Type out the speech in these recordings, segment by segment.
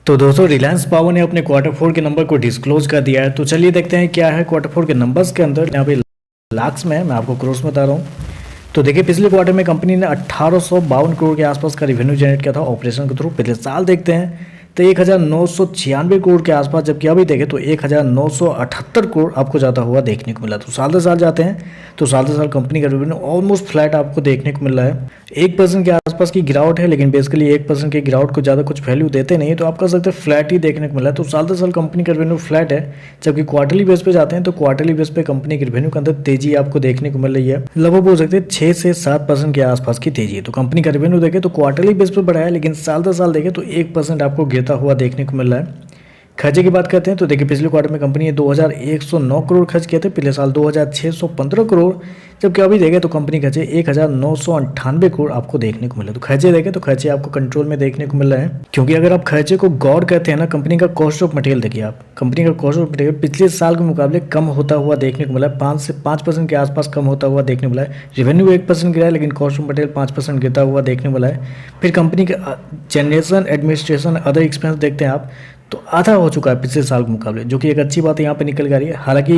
तो दोस्तों रिलायंस पावर ने अपने क्वार्टर फोर के नंबर को डिस्क्लोज कर दिया है। तो चलिए देखते हैं क्या है क्वार्टर फोर के नंबर्स के अंदर। यहाँ पे लाख्स में है, मैं आपको क्रोर्स में बता रहा हूँ। तो देखिए पिछले क्वार्टर में कंपनी ने 1852 करोड़ के आसपास का रिवेन्यू जनरेट किया था ऑपरेशन के थ्रू। पिछले साल देखते हैं तो 1996 करोड़ के आसपास, जबकि अभी देखें तो 1978 करोड़ आपको जाता हुआ देखने को मिला। तो साल दर साल जाते हैं तो साल दर साल कंपनी का रेवेन्यू ऑलमोस्ट फ्लैट आपको देखने को मिल रहा है। 1% के आसपास की गिरावट है, लेकिन बेसिकली 1% की गिरावट को ज़्यादा कुछ वैल्यू देते नहीं, तो आप कह सकते हैं फ्लैट ही देखने को मिला है। तो साल दर साल कंपनी का रेवेन्यू फ्लैट है। जबकि क्वार्टरली बेस पे जाते हैं तो क्वार्टरली बेस पे कंपनी के रेवेन्यू के अंदर तेजी आपको देखने को मिल रही है। लगभग बोल सकते हैं 6 से 7% के आसपास की तेजी है। तो कंपनी का रेवेन्यू देखें तो क्वार्टरली बेस पे बढ़ा है, लेकिन साल दर साल देखें तो 1% आपको गिरता हुआ देखने को मिल रहा है। खर्चे की बात करते हैं तो देखिए पिछले क्वार्टर में कंपनी ने 2109 करोड़ खर्च किए थे, पिछले साल 2615 करोड़, जबकि अभी देखें तो कंपनी खर्चे 1998 करोड़ आपको देखने को मिले। तो खर्चे देखें तो खर्चे आपको कंट्रोल में देखने को मिल रहे हैं, क्योंकि अगर आप खर्चे को गौर करते हैं ना, कंपनी का कॉस्ट ऑफ मटेरियल देखिए आप, कंपनी का कॉस्ट ऑफ मटेरियल पिछले साल के मुकाबले कम होता हुआ देखने को मिला है। 5 से 5% के आसपास कम होता हुआ देखने को मिला है। रेवेन्यू 1% गिरा है, लेकिन कॉस्ट ऑफ मटेरियल 5% गिरता हुआ देखने को मिला है। फिर कंपनी का जनरेशन, एडमिनिस्ट्रेशन, अदर एक्सपेंस देखते हैं आप तो आधा हो चुका है पिछले साल के मुकाबले, जो कि एक अच्छी बात यहाँ पे निकल कर रही है। हालांकि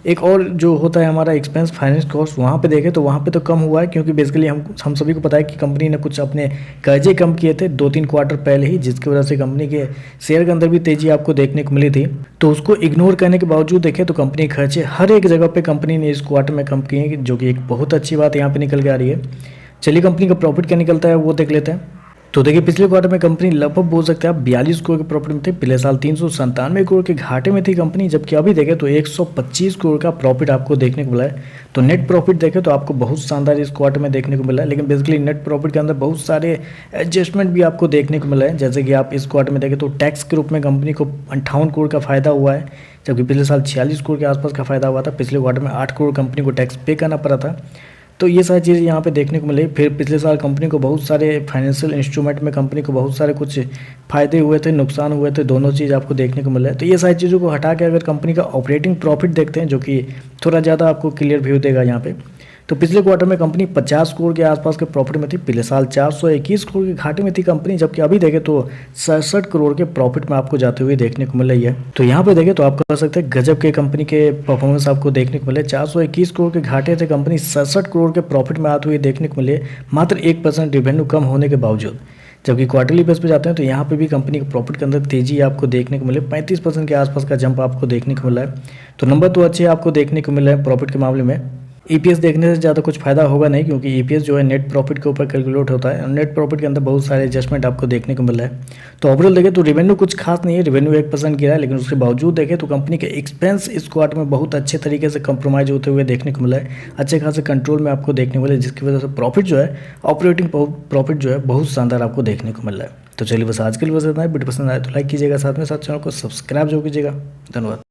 एक और जो होता है हमारा एक्सपेंस, फाइनेंस कॉस्ट, वहाँ पे देखें तो वहाँ पे तो कम हुआ है, क्योंकि बेसिकली हम सभी को पता है कि कंपनी ने कुछ अपने कर्जे कम किए थे 2-3 क्वार्टर पहले ही, जिसकी वजह से कंपनी के शेयर के अंदर भी तेजी आपको देखने को मिली थी। तो उसको इग्नोर करने के बावजूद देखें तो कंपनी खर्चे हर एक जगह पर कंपनी ने इस क्वार्टर में कम किए, जो कि एक बहुत अच्छी बात यहाँ पर निकल के आ रही है। चलिए कंपनी का प्रॉफिट क्या निकलता है वो देख लेते हैं। तो देखिए पिछले क्वार्टर में कंपनी लगभग बोल सकते हैं आप 42 करोड़ के प्रॉफिट में थी। पिछले साल 397 करोड़ के घाटे में थी कंपनी, जबकि अभी देखें तो 125 करोड़ का प्रॉफिट आपको देखने को मिला है। तो नेट प्रॉफिट देखें तो आपको बहुत शानदार इस क्वार्टर में देखने को मिला है, लेकिन बेसिकली नेट प्रॉफिट के अंदर बहुत सारे एडजस्टमेंट भी आपको देखने को मिला है। जैसे कि आप इस क्वार्टर में देखें तो टैक्स के रूप में कंपनी को 58 करोड़ का फायदा हुआ है, जबकि पिछले साल 46 करोड़ के आसपास का फायदा हुआ था। पिछले क्वार्टर में 8 करोड़ कंपनी को टैक्स पे करना पड़ा था। तो ये सारी चीज़ें यहाँ पे देखने को मिले। फिर पिछले साल कंपनी को बहुत सारे फाइनेंशियल इंस्ट्रूमेंट में कंपनी को बहुत सारे कुछ फायदे हुए थे, नुकसान हुए थे, दोनों चीज़ आपको देखने को मिला है। तो ये सारी चीज़ों को हटा के अगर कंपनी का ऑपरेटिंग प्रॉफिट देखते हैं, जो कि थोड़ा ज़्यादा आपको क्लियर व्यू देगा यहाँ पे, तो पिछले क्वार्टर में कंपनी 50 करोड़ के आसपास के प्रॉफिट में थी। पिछले साल 421 करोड़ के घाटे में थी कंपनी, जबकि अभी देखें तो 67 करोड़ के प्रॉफिट में आपको जाते हुए देखने को मिल रही है। तो यहाँ पे देखें तो आप कह सकते हैं गजब के कंपनी के परफॉर्मेंस आपको देखने को मिले। 421 करोड़ के घाटे थे कंपनी, 67 करोड़ के प्रॉफिट में आते हुए देखने को मिले, मात्र 1% रेवेन्यू कम होने के बावजूद। जबकि क्वार्टरली बेस पे जाते हैं तो यहाँ पे भी कंपनी के प्रॉफिट के अंदर तेजी आपको देखने को मिले, 35% के आसपास का जंप आपको देखने को मिला है। तो नंबर तो अच्छे आपको देखने को मिले हैं प्रॉफिट के मामले में। ईपीएस देखने से ज़्यादा कुछ फायदा होगा नहीं, क्योंकि ईपीएस जो है नेट प्रॉफिट के ऊपर कैलकुलेट होता है, और नेट प्रॉफिट के अंदर बहुत सारे एडजस्टमेंट आपको देखने को मिल रहा है। तो ओवरऑल देखें तो रेवेन्यू कुछ खास नहीं है, रेवेन्यू 1% गिरा है, लेकिन उसके बावजूद देखें तो कंपनी के एक्सपेंस इस क्वार्टर में बहुत अच्छे तरीके से कंप्रोमाइज होते हुए देखने को मिला है, अच्छे खासे कंट्रोल में आपको देखने को मिला है, जिसकी वजह से प्रॉफिट जो है, ऑपरेटिंग प्रॉफिट जो है बहुत शानदार आपको देखने को मिल रहा है। तो चलिए बस आज के लिए बस इतना है। वीडियो पसंद आए तो लाइक कीजिएगा, साथ में साथ चैनल को सब्सक्राइब जरूर कीजिएगा। धन्यवाद।